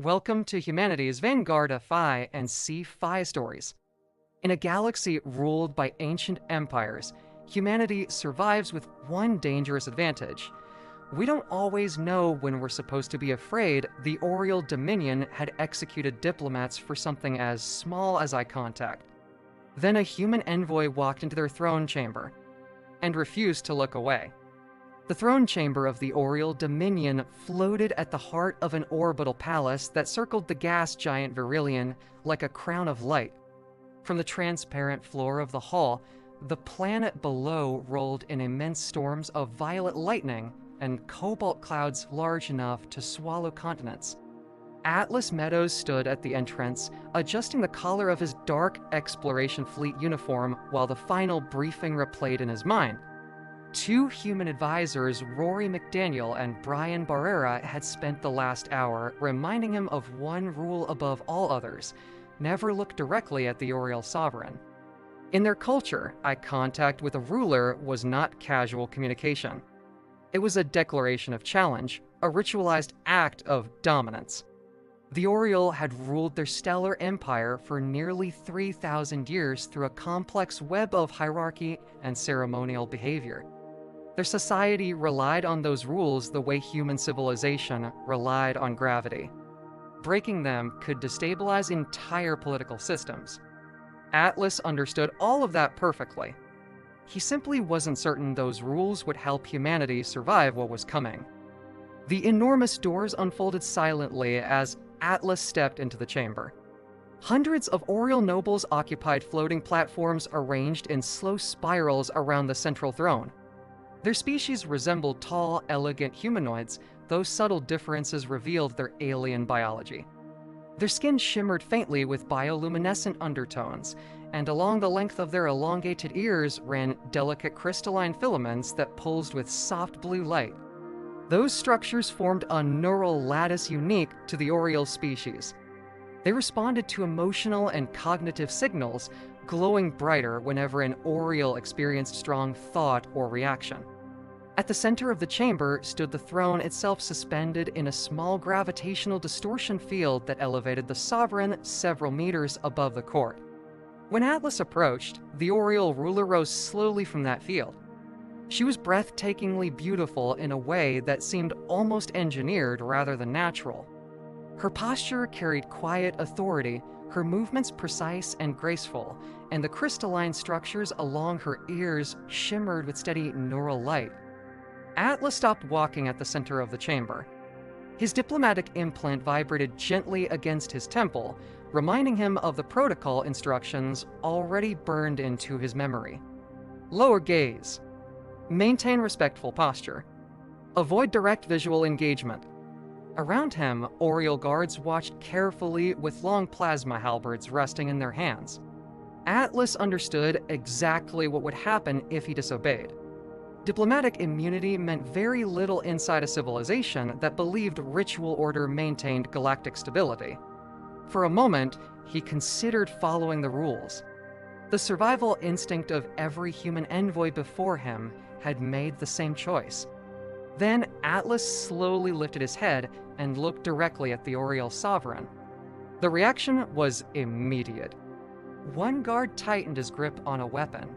Welcome to humanity's Vanguard HFY and Sci-Fi stories. In a galaxy ruled by ancient empires, humanity survives with one dangerous advantage. We don't always know when we're supposed to be afraid. The Auriel Dominion had executed diplomats for something as small as eye contact. Then a human envoy walked into their throne chamber and refused to look away. The throne chamber of the Auriel Dominion floated at the heart of an orbital palace that circled the gas giant Virillion like a crown of light. From the transparent floor of the hall, the planet below rolled in immense storms of violet lightning and cobalt clouds large enough to swallow continents. Atlas Meadows stood at the entrance, adjusting the collar of his dark exploration fleet uniform while the final briefing replayed in his mind. Two human advisors, Rory McDaniel and Brian Barrera, had spent the last hour reminding him of one rule above all others: never look directly at the Auriel sovereign. In their culture, eye contact with a ruler was not casual communication. It was a declaration of challenge, a ritualized act of dominance. The Auriel had ruled their stellar empire for nearly 3,000 years through a complex web of hierarchy and ceremonial behavior. Their society relied on those rules the way human civilization relied on gravity. Breaking them could destabilize entire political systems. Atlas understood all of that perfectly. He simply wasn't certain those rules would help humanity survive what was coming. The enormous doors unfolded silently as Atlas stepped into the chamber. Hundreds of Auriel nobles occupied floating platforms arranged in slow spirals around the central throne. Their species resembled tall, elegant humanoids, though subtle differences revealed their alien biology. Their skin shimmered faintly with bioluminescent undertones, and along the length of their elongated ears ran delicate crystalline filaments that pulsed with soft blue light. Those structures formed a neural lattice unique to the Auriel species. They responded to emotional and cognitive signals, glowing brighter whenever an Auriel experienced strong thought or reaction. At the center of the chamber stood the throne itself, suspended in a small gravitational distortion field that elevated the sovereign several meters above the court. When Atlas approached, the Auriel ruler rose slowly from that field. She was breathtakingly beautiful in a way that seemed almost engineered rather than natural. Her posture carried quiet authority, her movements precise and graceful, and the crystalline structures along her ears shimmered with steady neural light. Atlas stopped walking at the center of the chamber. His diplomatic implant vibrated gently against his temple, reminding him of the protocol instructions already burned into his memory. Lower gaze. Maintain respectful posture. Avoid direct visual engagement. Around him, Auriel guards watched carefully with long plasma halberds resting in their hands. Atlas understood exactly what would happen if he disobeyed. Diplomatic immunity meant very little inside a civilization that believed ritual order maintained galactic stability. For a moment, he considered following the rules. The survival instinct of every human envoy before him had made the same choice. Then Atlas slowly lifted his head and looked directly at the Auriel sovereign. The reaction was immediate. One guard tightened his grip on a weapon.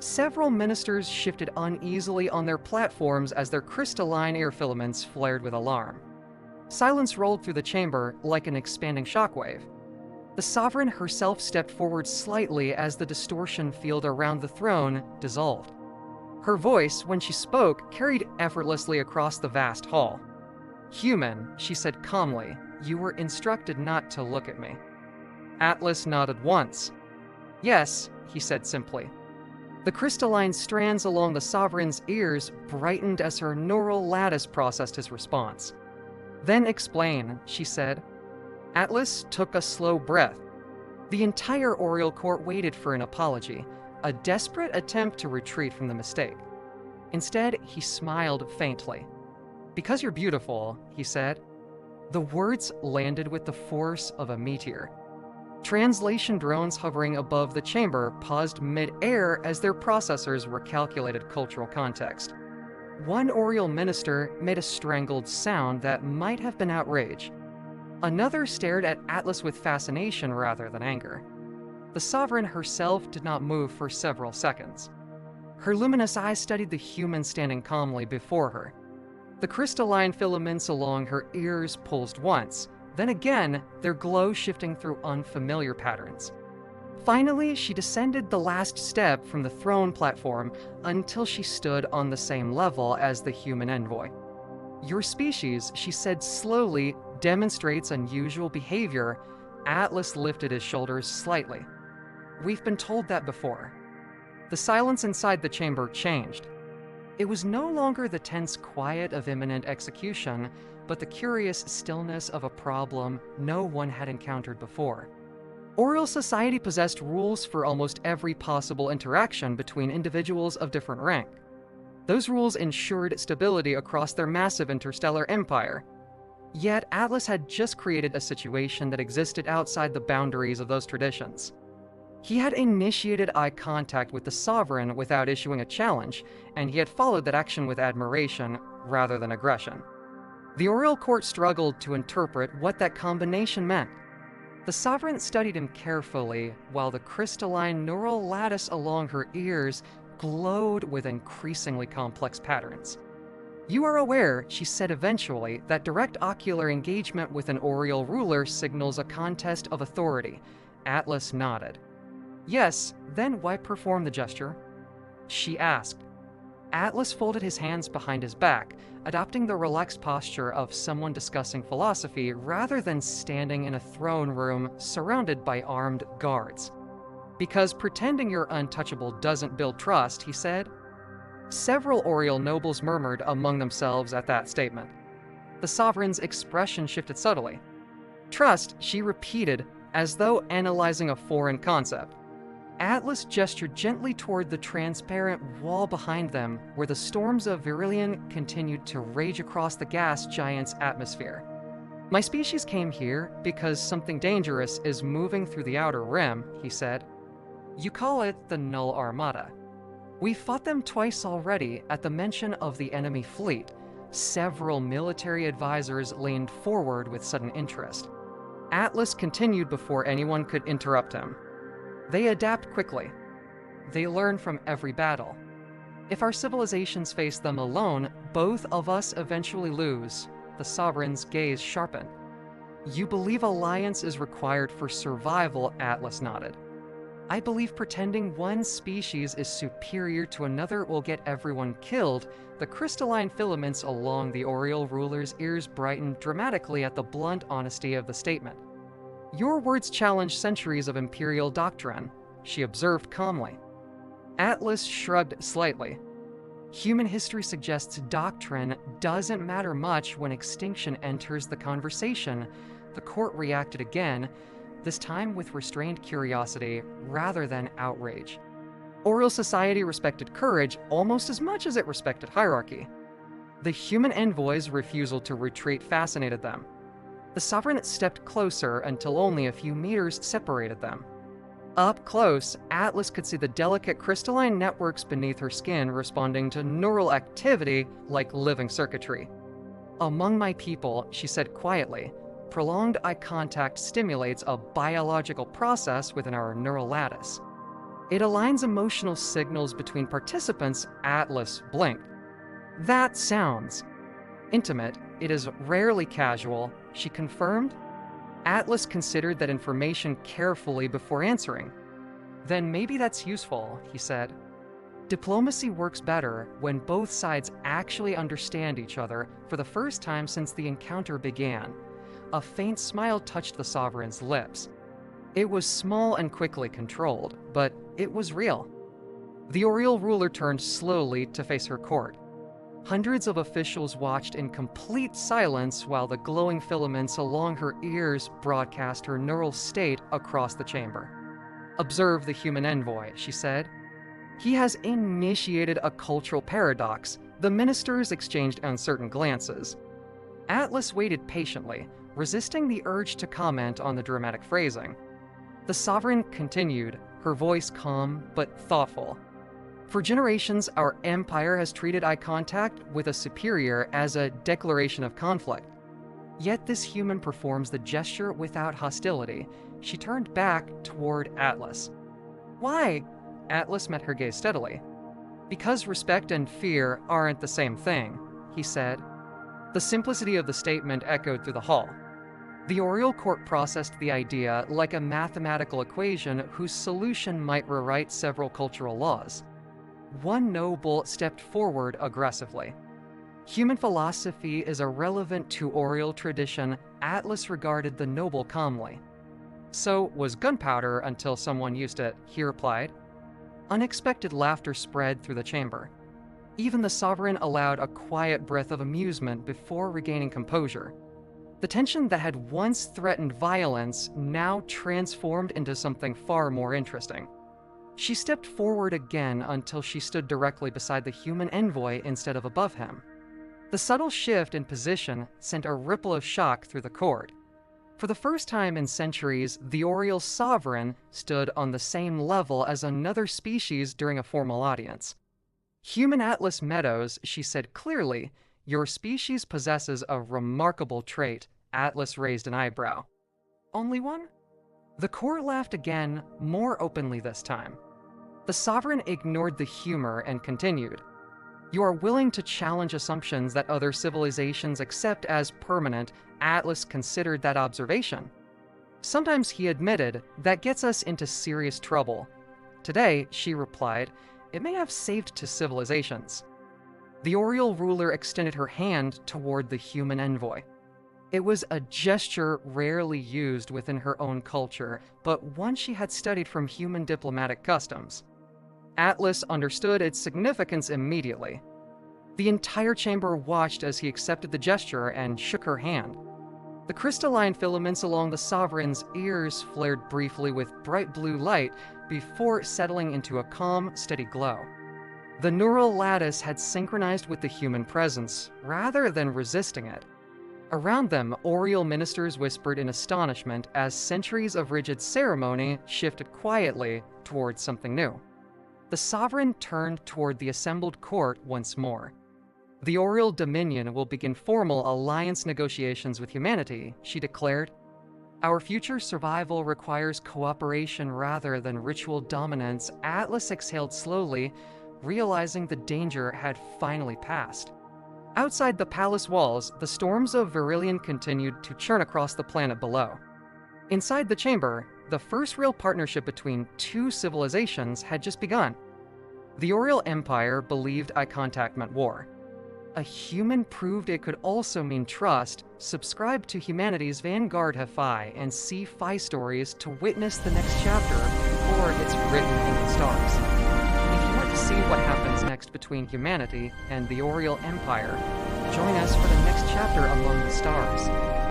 Several ministers shifted uneasily on their platforms as their crystalline ear filaments flared with alarm. Silence rolled through the chamber like an expanding shockwave. The sovereign herself stepped forward slightly as the distortion field around the throne dissolved. Her voice, when she spoke, carried effortlessly across the vast hall. "Human," she said calmly, "you were instructed not to look at me." Atlas nodded once. "Yes," he said simply. The crystalline strands along the sovereign's ears brightened as her neural lattice processed his response. "Then explain," she said. Atlas took a slow breath. The entire Auriel court waited for an apology, a desperate attempt to retreat from the mistake. Instead, he smiled faintly. "Because you're beautiful," he said. The words landed with the force of a meteor. Translation drones hovering above the chamber paused mid-air as their processors recalculated cultural context. One Auriel minister made a strangled sound that might have been outrage. Another stared at Atlas with fascination rather than anger. The sovereign herself did not move for several seconds. Her luminous eyes studied the human standing calmly before her. The crystalline filaments along her ears pulsed once, then again, their glow shifting through unfamiliar patterns. Finally, she descended the last step from the throne platform until she stood on the same level as the human envoy. "Your species," she said slowly, "demonstrates unusual behavior." Atlas lifted his shoulders slightly. "We've been told that before." The silence inside the chamber changed. It was no longer the tense quiet of imminent execution, but the curious stillness of a problem no one had encountered before. Auriel society possessed rules for almost every possible interaction between individuals of different rank. Those rules ensured stability across their massive interstellar empire. Yet Atlas had just created a situation that existed outside the boundaries of those traditions. He had initiated eye contact with the sovereign without issuing a challenge, and he had followed that action with admiration rather than aggression. The Auriel court struggled to interpret what that combination meant. The sovereign studied him carefully, while the crystalline neural lattice along her ears glowed with increasingly complex patterns. "You are aware," she said eventually, "that direct ocular engagement with an Auriel ruler signals a contest of authority." Atlas nodded. "Yes, then why perform the gesture?" she asked. Atlas folded his hands behind his back, adopting the relaxed posture of someone discussing philosophy rather than standing in a throne room surrounded by armed guards. "Because pretending you're untouchable doesn't build trust," he said. Several Auriel nobles murmured among themselves at that statement. The sovereign's expression shifted subtly. "Trust," she repeated, as though analyzing a foreign concept. Atlas gestured gently toward the transparent wall behind them, where the storms of Virillion continued to rage across the gas giant's atmosphere. "My species came here because something dangerous is moving through the outer rim," he said. "You call it the Null Armada. We fought them twice already at the mention of the enemy fleet." Several military advisors leaned forward with sudden interest. Atlas continued before anyone could interrupt him. "They adapt quickly. They learn from every battle. If our civilizations face them alone, both of us eventually lose." The sovereign's gaze sharpened. "You believe alliance is required for survival," Atlas nodded. "I believe pretending one species is superior to another will get everyone killed." The crystalline filaments along the Auriel ruler's ears brightened dramatically at the blunt honesty of the statement. "Your words challenge centuries of imperial doctrine," she observed calmly. Atlas shrugged slightly. "Human history suggests doctrine doesn't matter much when extinction enters the conversation." The court reacted again, this time with restrained curiosity rather than outrage. Auriel society respected courage almost as much as it respected hierarchy. The human envoy's refusal to retreat fascinated them. The sovereign stepped closer until only a few meters separated them. Up close, Atlas could see the delicate crystalline networks beneath her skin responding to neural activity like living circuitry. "Among my people," she said quietly, "prolonged eye contact stimulates a biological process within our neural lattice. It aligns emotional signals between participants." Atlas blinked. "That sounds intimate. It is rarely casual," she confirmed. Atlas considered that information carefully before answering. "Then maybe that's useful," he said. "Diplomacy works better when both sides actually understand each other for the first time since the encounter began." A faint smile touched the sovereign's lips. It was small and quickly controlled, but it was real. The Auriel ruler turned slowly to face her court. Hundreds of officials watched in complete silence while the glowing filaments along her ears broadcast her neural state across the chamber. "Observe the human envoy," she said. "He has initiated a cultural paradox." The ministers exchanged uncertain glances. Atlas waited patiently, resisting the urge to comment on the dramatic phrasing. The sovereign continued, her voice calm but thoughtful. "For generations, our empire has treated eye contact with a superior as a declaration of conflict. Yet this human performs the gesture without hostility. She turned back toward Atlas. "Why?" Atlas met her gaze steadily. "Because respect and fear aren't the same thing," he said. The simplicity of the statement echoed through the hall. The Auriel court processed the idea like a mathematical equation whose solution might rewrite several cultural laws. One noble stepped forward aggressively. Human philosophy is irrelevant to Auriel tradition. Atlas regarded the noble calmly. "So was gunpowder until someone used it," he replied. Unexpected laughter spread through the chamber. Even the sovereign allowed a quiet breath of amusement before regaining composure. The tension that had once threatened violence now transformed into something far more interesting. She stepped forward again until she stood directly beside the human envoy instead of above him. The subtle shift in position sent a ripple of shock through the court. For the first time in centuries, the Auriel sovereign stood on the same level as another species during a formal audience. "Human Atlas Meadows," she said clearly, "your species possesses a remarkable trait." Atlas raised an eyebrow. "Only one?" The court laughed again, more openly this time. The sovereign ignored the humor and continued. "You are willing to challenge assumptions that other civilizations accept as permanent." Atlas considered that observation. "Sometimes," he admitted, "that gets us into serious trouble." "Today," she replied, "it may have saved to civilizations." The Auriel ruler extended her hand toward the human envoy. It was a gesture rarely used within her own culture, but one she had studied from human diplomatic customs. Atlas understood its significance immediately. The entire chamber watched as he accepted the gesture and shook her hand. The crystalline filaments along the sovereign's ears flared briefly with bright blue light before settling into a calm, steady glow. The neural lattice had synchronized with the human presence, rather than resisting it. Around them, Auriel ministers whispered in astonishment as centuries of rigid ceremony shifted quietly towards something new. The sovereign turned toward the assembled court once more. "The Auriel Dominion will begin formal alliance negotiations with humanity," she declared. "Our future survival requires cooperation rather than ritual dominance." Atlas exhaled slowly, realizing the danger had finally passed. Outside the palace walls, the storms of Virillion continued to churn across the planet below. Inside the chamber, the first real partnership between two civilizations had just begun. The Auriel Empire believed eye contact meant war. A human proved it could also mean trust. Subscribe to humanity's Vanguard HFY and Sci-Fi stories to witness the next chapter before it's written in the stars. If you want to see what happens next between humanity and the Auriel Empire, join us for the next chapter among the stars.